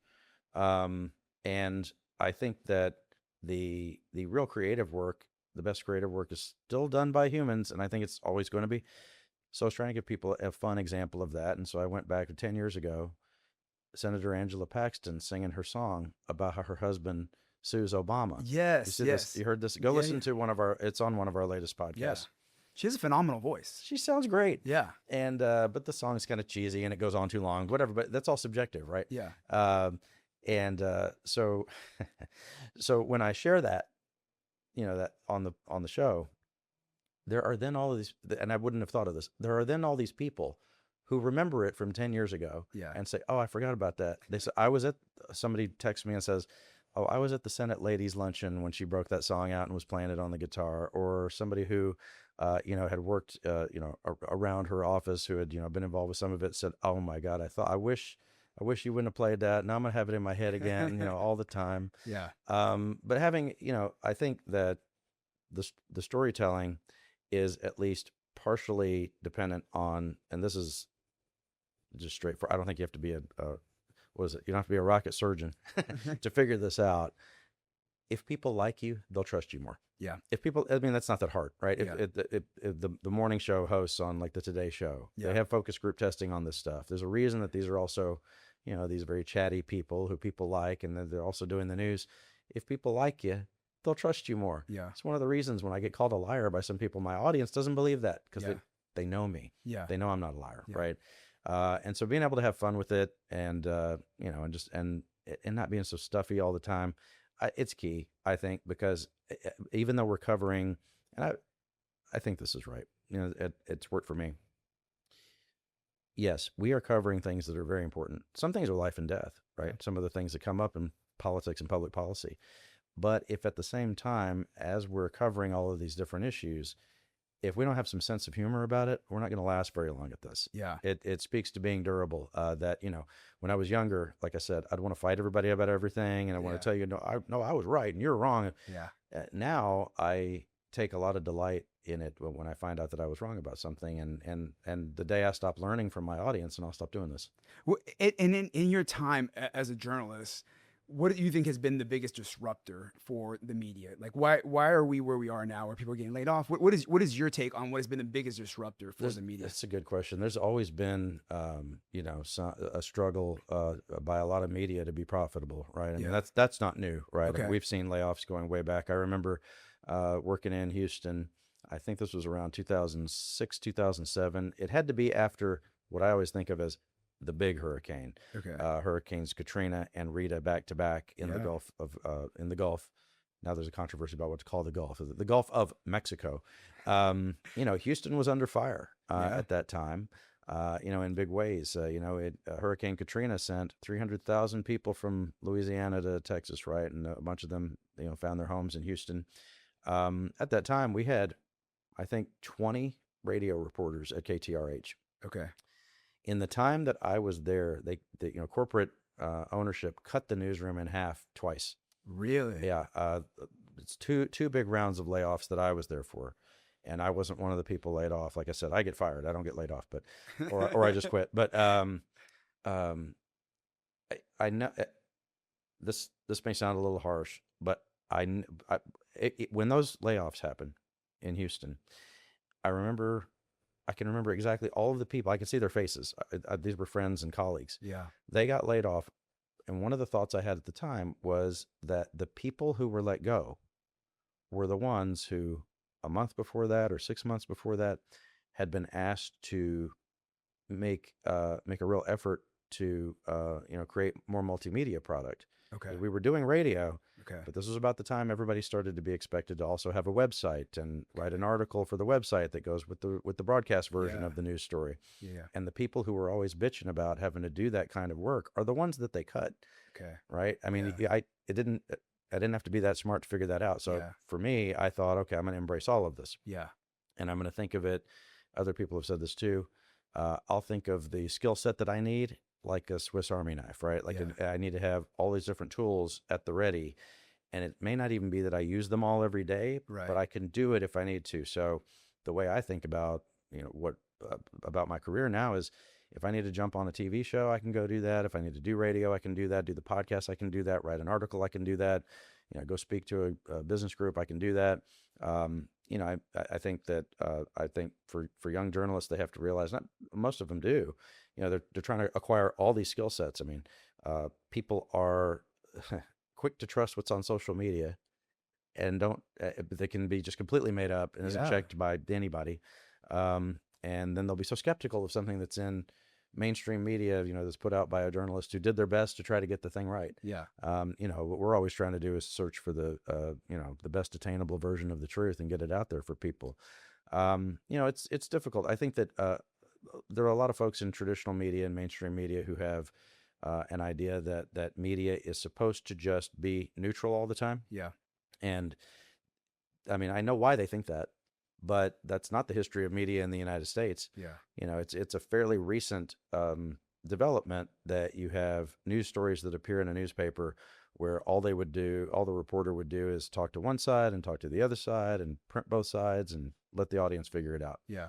And I think that the real creative work the best creative work is still done by humans, and I think it's always going to be. So I was trying to give people a fun example of that, and so I went back to 10 years ago, Senator Angela Paxton singing her song about how her husband sues Obama. You Yes, see yes. this? You heard this? Go Yeah, listen yeah. to it's on one of our latest podcasts. Yeah. She has a phenomenal voice. She sounds great. Yeah. And, but the song's kind of cheesy and it goes on too long, whatever, but that's all subjective, right? Yeah. So, so when I share that, that on the show, there are then all of these, and I wouldn't have thought of this. There are then all these people who remember it from 10 years ago and say, oh, I forgot about that. They said, somebody texts me and says, oh, I was at the Senate ladies luncheon when she broke that song out and was playing it on the guitar. Or somebody who, had worked, around her office, who had, been involved with some of it, said, oh my God, I wish you wouldn't have played that. Now I'm gonna have it in my head again, all the time. Yeah. But having, I think that the storytelling is at least partially dependent on, and this is just straightforward. I don't think you have to be what is it? You don't have to be a rocket surgeon to figure this out. If people like you, they'll trust you more. Yeah. If people, I mean, that's not that hard, right? Yeah. If the morning show hosts on like the Today Show, they have focus group testing on this stuff. There's a reason that these are also, these very chatty people who people like, and then they're also doing the news. If people like you, they'll trust you more. Yeah. It's one of the reasons when I get called a liar by some people, my audience doesn't believe that because they know me. Yeah. They know I'm not a liar, right? And so being able to have fun with it and, and not being so stuffy all the time, it's key, I think, because even though we're covering, and I think this is right, it's worked for me. Yes, we are covering things that are very important. Some things are life and death, right? Some of the things that come up in politics and public policy. But if at the same time, as we're covering all of these different issues, if we don't have some sense of humor about it, we're not going to last very long at this. Yeah. It speaks to being durable. That, when I was younger, like I said, I'd want to fight everybody about everything. And I want to tell you, I was right and you're wrong. Yeah. Now I take a lot of delight in it when I find out that I was wrong about something. And the day I stop learning from my audience, and I'll stop doing this. Well, and in your time as a journalist, what do you think has been the biggest disruptor for the media? Like, why are we where we are now, where people are getting laid off? What is your take on what has been the biggest disruptor for the media? That's a good question. There's always been, a struggle by a lot of media to be profitable, right? I mean, that's not new, right? Okay. We've seen layoffs going way back. I remember working in Houston. I think this was around 2006, 2007. It had to be after what I always think of as the big hurricane. Okay. Hurricanes Katrina and Rita back to back in the Gulf. Now there's a controversy about what to call the Gulf. Is it the Gulf of Mexico? Houston was under fire at that time. In big ways. Hurricane Katrina sent 300,000 people from Louisiana to Texas, right? And a bunch of them, found their homes in Houston. At that time, we had, I think, 20 radio reporters at KTRH. Okay. In the time that I was there, corporate ownership cut the newsroom in half twice. Really? Yeah. It's two big rounds of layoffs that I was there for. And I wasn't one of the people laid off. Like I said, I get fired. I don't get laid off, or I just quit. But I know this may sound a little harsh, but when those layoffs happened in Houston, I can remember exactly all of the people. I can see their faces. These were friends and colleagues. Yeah. They got laid off. And one of the thoughts I had at the time was that the people who were let go were the ones who a month before that or 6 months before that had been asked to make a real effort to, create more multimedia product. Okay. We were doing radio, okay, but this was about the time everybody started to be expected to also have a website and write an article for the website that goes with the broadcast version of the news story. Yeah. And the people who were always bitching about having to do that kind of work are the ones that they cut. Okay. Right. I mean, I didn't have to be that smart to figure that out. So for me, I thought, okay, I'm going to embrace all of this. Yeah. And I'm going to think of it. Other people have said this too. I'll think of the skill set that I need like a Swiss Army knife, right? Like I need to have all these different tools at the ready, and it may not even be that I use them all every day, but I can do it if I need to. So the way I think about, about my career now is if I need to jump on a TV show, I can go do that. If I need to do radio, I can do that. Do the podcast, I can do that. Write an article, I can do that. go speak to a business group, I can do that. I think that I think for young journalists, they have to realize, not most of them do, they're trying to acquire all these skill sets. I mean, people are quick to trust what's on social media, and don't they can be just completely made up and isn't checked by anybody. And then they'll be so skeptical of something that's in mainstream media, that's put out by a journalist who did their best to try to get the thing right. Yeah. What we're always trying to do is search for the best attainable version of the truth and get it out there for people. It's difficult. I think that there are a lot of folks in traditional media and mainstream media who have an idea that media is supposed to just be neutral all the time. Yeah. And I mean, I know why they think that, but that's not the history of media in the United States. Yeah. It's a fairly recent development that you have news stories that appear in a newspaper where all the reporter would do is talk to one side and talk to the other side and print both sides and let the audience figure it out. Yeah.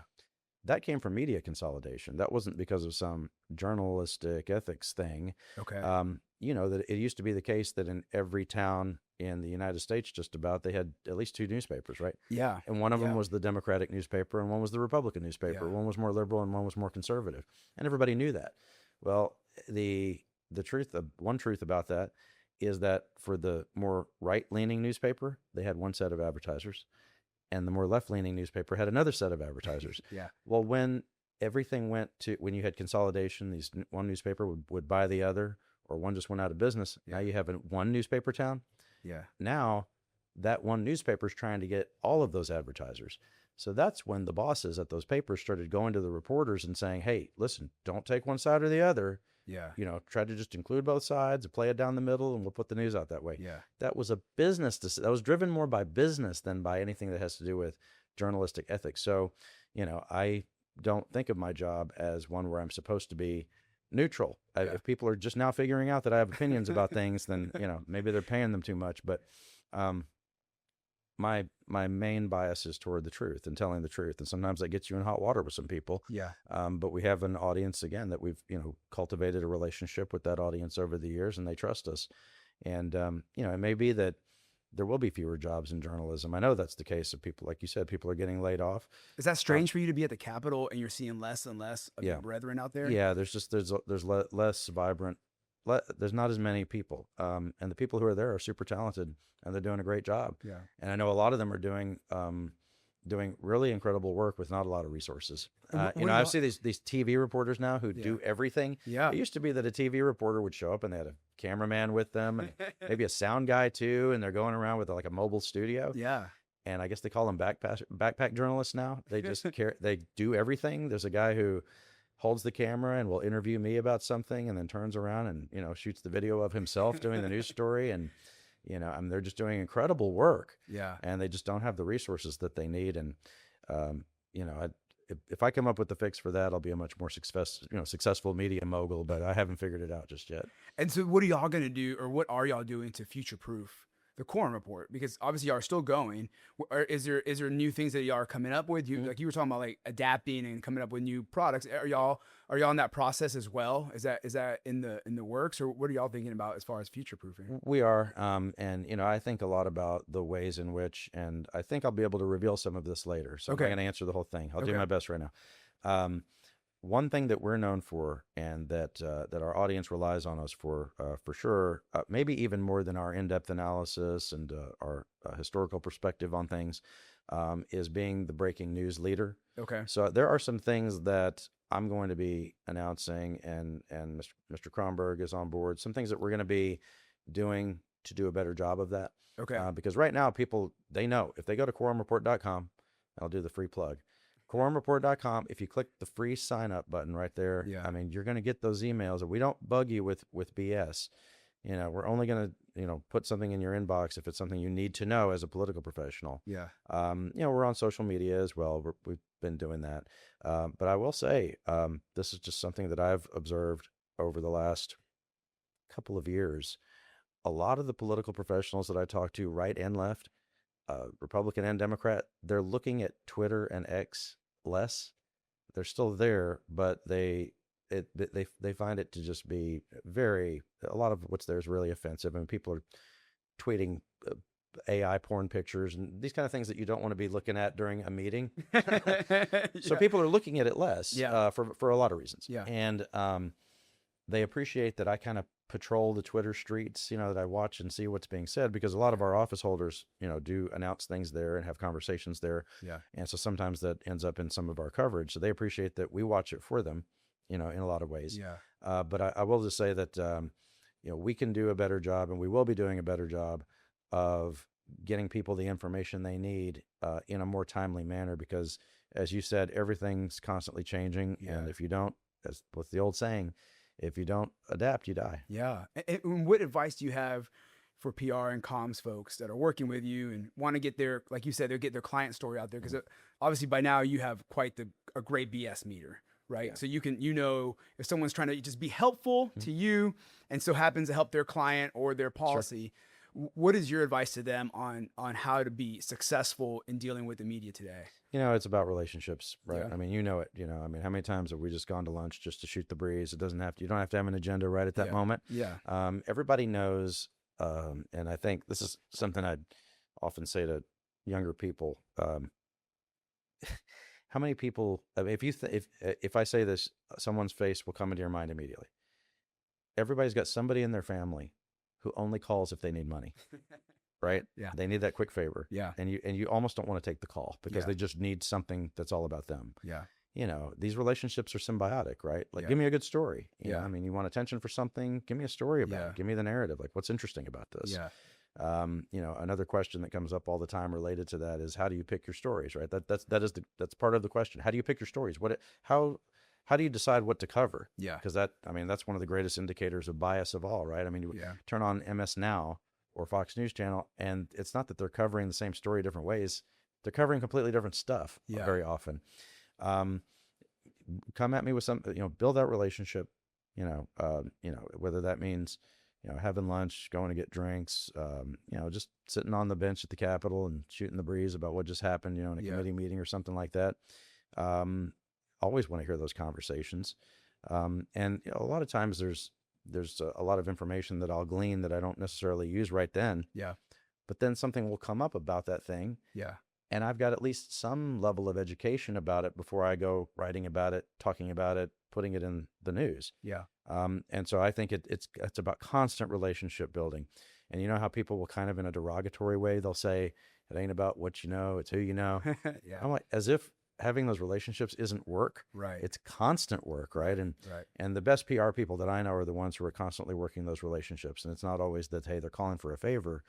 That came from media consolidation. That wasn't because of some journalistic ethics thing. Okay. That it used to be the case that in every town in the United States, just about, they had at least two newspapers, right? Yeah. And one of them was the Democratic newspaper, and one was the Republican newspaper. Yeah. One was more liberal, and one was more conservative, and everybody knew that. Well, the one truth about that is that for the more right-leaning newspaper, they had one set of advertisers, and the more left-leaning newspaper had another set of advertisers. Yeah. Well, when everything when you had consolidation, one newspaper would buy the other, or one just went out of business. Yeah. Now you have one newspaper town. Yeah. Now that one newspaper is trying to get all of those advertisers. So that's when the bosses at those papers started going to the reporters and saying, hey, listen, don't take one side or the other. Yeah. Try to just include both sides, play it down the middle, and we'll put the news out that way. Yeah. That was a business that was driven more by business than by anything that has to do with journalistic ethics. So, I don't think of my job as one where I'm supposed to be neutral. Yeah. If people are just now figuring out that I have opinions about things, then maybe they're paying them too much. But my main bias is toward the truth and telling the truth, and sometimes that gets you in hot water with some people. Yeah. But we have an audience, again, that we've cultivated a relationship with that audience over the years, and they trust us. And it may be that there will be fewer jobs in journalism. I know that's the case of people, like you said, people are getting laid off. Is that strange for you to be at the Capitol and you're seeing less and less of your brethren out there? Yeah, there's less vibrant. There's not as many people, and the people who are there are super talented, and they're doing a great job. Yeah. And I know a lot of them are doing really incredible work with not a lot of resources. I see these TV reporters now who do everything. Yeah. It used to be that a TV reporter would show up and they had a cameraman with them and maybe a sound guy too, and they're going around with like a mobile studio. Yeah. And I guess they call them backpack journalists now. They just they do everything. There's a guy who holds the camera and will interview me about something, and then turns around and shoots the video of himself doing the news story. And they're just doing incredible work. Yeah. And they just don't have the resources that they need. And if I come up with the fix for that, I'll be a much more successful media mogul. But I haven't figured it out just yet. And so, what are y'all gonna do, or what are y'all doing to future-proof the Quorum Report? Because obviously y'all are still going. Is there new things that y'all are coming up with? Like you were talking about, like adapting and coming up with new products. Are y'all in that process as well? Is that in the works, or what are y'all thinking about as far as future proofing? We are, and I think a lot about the ways in which, and I think I'll be able to reveal some of this later. So I'm not going to answer the whole thing. I'll do my best right now. One thing that we're known for, and that our audience relies on us for sure, maybe even more than our in-depth analysis and our historical perspective on things, is being the breaking news leader. Okay. So there are some things that I'm going to be announcing, and Mr. Kronberg is on board. Some things that we're going to be doing to do a better job of that. Okay. Because right now people, they know if they go to quorumreport.com, I'll do the free plug. quorumreport.com, if you click the free sign up button right there, I mean, you're going to get those emails. We don't bug you with BS. We're only going to, put something in your inbox if it's something you need to know as a political professional. Yeah. We're on social media as well. We've been doing that. But I will say, this is just something that I've observed over the last couple of years. A lot of the political professionals that I talk to, right and left, Republican and Democrat, they're looking at Twitter and X less. They're still there, but they find it to just be a lot of what's there is really offensive. I mean, people are tweeting AI porn pictures and these kind of things that you don't want to be looking at during a meeting. So Yeah. people are looking at it less Yeah. for a lot of reasons. Yeah. And they appreciate that I kind of patrol the Twitter streets, that I watch and see what's being said, because a lot of our office holders, do announce things there and have conversations there. Yeah. And so sometimes that ends up in some of our coverage. So they appreciate that we watch it for them, in a lot of ways. Yeah. But I will just say that, we can do a better job, and we will be doing a better job of getting people the information they need in a more timely manner, because as you said, everything's constantly changing. Yeah. And if you don't, as with the old saying, if you don't adapt, you die. Yeah. And what advice do you have for PR and comms folks that are working with you and want to get their, like you said, they'll get their client story out there? Because obviously by now you have quite a great BS meter, right? Yeah. So you can, if someone's trying to just be helpful to you and so happens to help their client or their policy, what is your advice to them on how to be successful in dealing with the media today? It's about relationships, right? Yeah. I mean, it, how many times have we just gone to lunch just to shoot the breeze? You don't have to have an agenda right at that moment. Yeah. Everybody knows. And I think this is something I'd often say to younger people. How many people, if I say this, someone's face will come into your mind immediately. Everybody's got somebody in their family who only calls if they need money, right? Yeah. They need that quick favor. Yeah. And you almost don't want to take the call because they just need something that's all about them. Yeah. These relationships are symbiotic, right? Like, Yeah. give me a good story. Yeah. I mean, you want attention for something, give me a story about Yeah. it. Give me the narrative. Like, what's interesting about this? Yeah. Another question that comes up all the time related to that is, how do you pick your stories, right? That's part of the question. How do you pick your stories? How do you decide what to cover? Yeah. Because that's one of the greatest indicators of bias of all, right? I mean, you turn on MS Now or Fox News Channel, and it's not that they're covering the same story different ways. They're covering completely different stuff very often. Come at me with some, build that relationship, whether that means, having lunch, going to get drinks, just sitting on the bench at the Capitol and shooting the breeze about what just happened, in a committee meeting or something like that. Always want to hear those conversations. And a lot of times there's a lot of information that I'll glean that I don't necessarily use right then. Yeah. But then something will come up about that thing. Yeah. And I've got at least some level of education about it before I go writing about it, talking about it, putting it in the news. Yeah. And so I think it's about constant relationship building. And you know how people will kind of, in a derogatory way, they'll say, it ain't about what you know, it's who you know. Yeah. I'm like, as if having those relationships isn't work. Right. It's constant work, right? And Right. and the best PR people that I know are the ones who are constantly working those relationships. And it's not always that, hey, they're calling for a favor.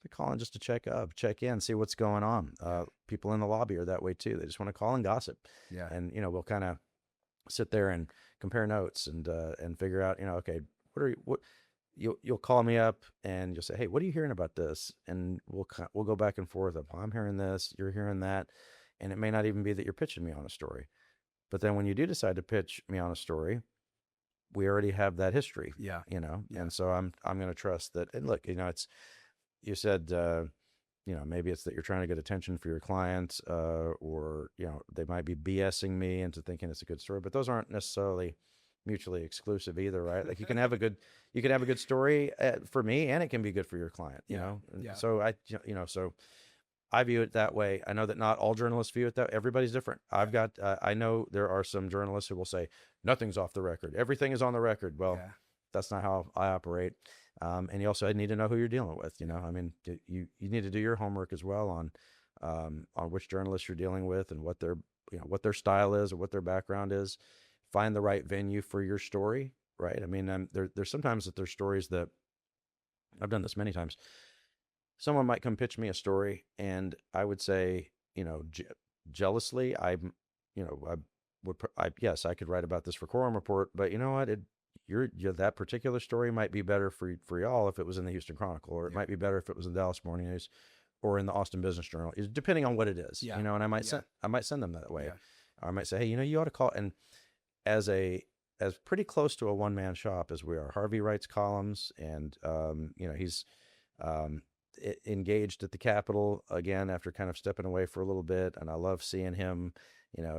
They're calling just to check in, see what's going on. People in the lobby are that way too. They just want to call and gossip. Yeah. And we'll kind of sit there and compare notes and figure out, okay, you'll call me up and you'll say, hey, what are you hearing about this? And we'll go back and forth of, I'm hearing this, you're hearing that. And it may not even be that you're pitching me on a story. But then when you do decide to pitch me on a story, we already have that history. Yeah. And so I'm going to trust that. And look, you said, maybe it's that you're trying to get attention for your clients, or, they might be BSing me into thinking it's a good story, but those aren't necessarily mutually exclusive either, right? Like you can have a good story for me, and it can be good for your client, Yeah. So so I view it that way. I know that not all journalists view it that way. Everybody's different. I know there are some journalists who will say nothing's off the record. Everything is on the record. Well, that's not how I operate. And you also need to know who you're dealing with. I mean, you need to do your homework as well on which journalists you're dealing with and what their style is or what their background is. Find the right venue for your story, right? I mean, there's sometimes that there's stories that I've done this many times. Someone might come pitch me a story, and I would say, jealously, yes, I could write about this for Quorum Report, but you know what? That particular story might be better for y'all if it was in the Houston Chronicle, or it might be better if it was in the Dallas Morning News or in the Austin Business Journal, depending on what it is. Yeah. And I might send them that way. Yeah. Or I might say, hey, you ought to call. And as pretty close to a one-man shop as we are, Harvey writes columns, and he's engaged at the Capitol again after kind of stepping away for a little bit, and I love seeing him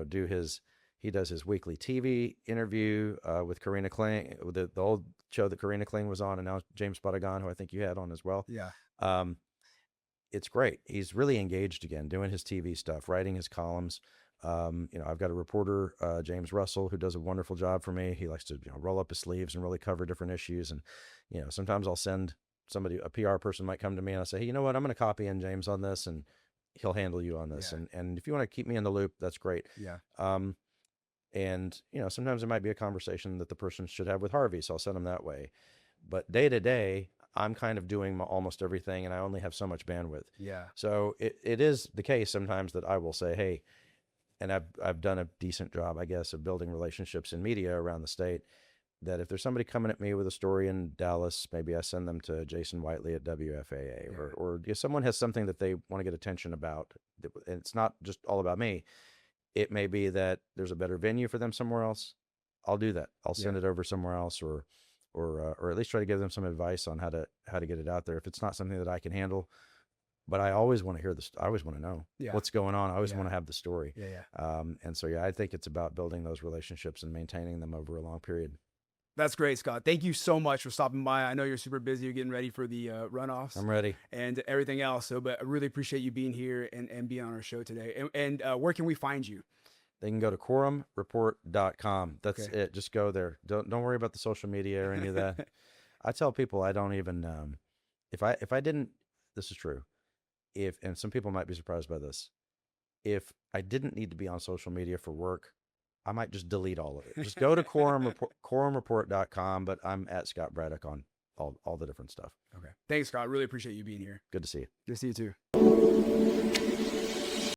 do his He does his weekly TV interview with Karina Kling, with the old show that Karina Kling was on, and now James Badagon, who I think you had on as well. Yeah. It's great. He's really engaged again, doing his TV stuff, writing his columns. I've got a reporter, James Russell, who does a wonderful job for me. He likes to roll up his sleeves and really cover different issues. And sometimes I'll send somebody, a PR person might come to me and I'll say, hey, you know what, I'm going to copy in James on this, and he'll handle you on this. And if you want to keep me in the loop, that's great. Yeah. And sometimes it might be a conversation that the person should have with Harvey, so I'll send them that way. But day to day, I'm kind of doing almost everything, and I only have so much bandwidth. Yeah. So it is the case sometimes that I will say, hey, and I've done a decent job, I guess, of building relationships in media around the state, that if there's somebody coming at me with a story in Dallas, maybe I send them to Jason Whiteley at WFAA, or if someone has something that they want to get attention about, and it's not just all about me. It may be that there's a better venue for them somewhere else. I'll do that. I'll send it over somewhere else, or at least try to give them some advice on how to get it out there if it's not something that I can handle. But I always want to hear this. I always want to know what's going on. I always want to have the story. And so, I think it's about building those relationships and maintaining them over a long period. That's great, Scott. Thank you so much for stopping by. I know you're super busy. You're getting ready for the runoffs. I'm ready. And everything else. But I really appreciate you being here and being on our show today. And where can we find you? They can go to quorumreport.com. That's it. Just go there. Don't worry about the social media or any of that. I tell people I don't even if I didn't, this is true. And some people might be surprised by this. If I didn't need to be on social media for work, I might just delete all of it. Just go to quorumreport.com, but I'm at Scott Braddock on all the different stuff. Okay. Thanks, Scott. Really appreciate you being here. Good to see you. Good to see you too.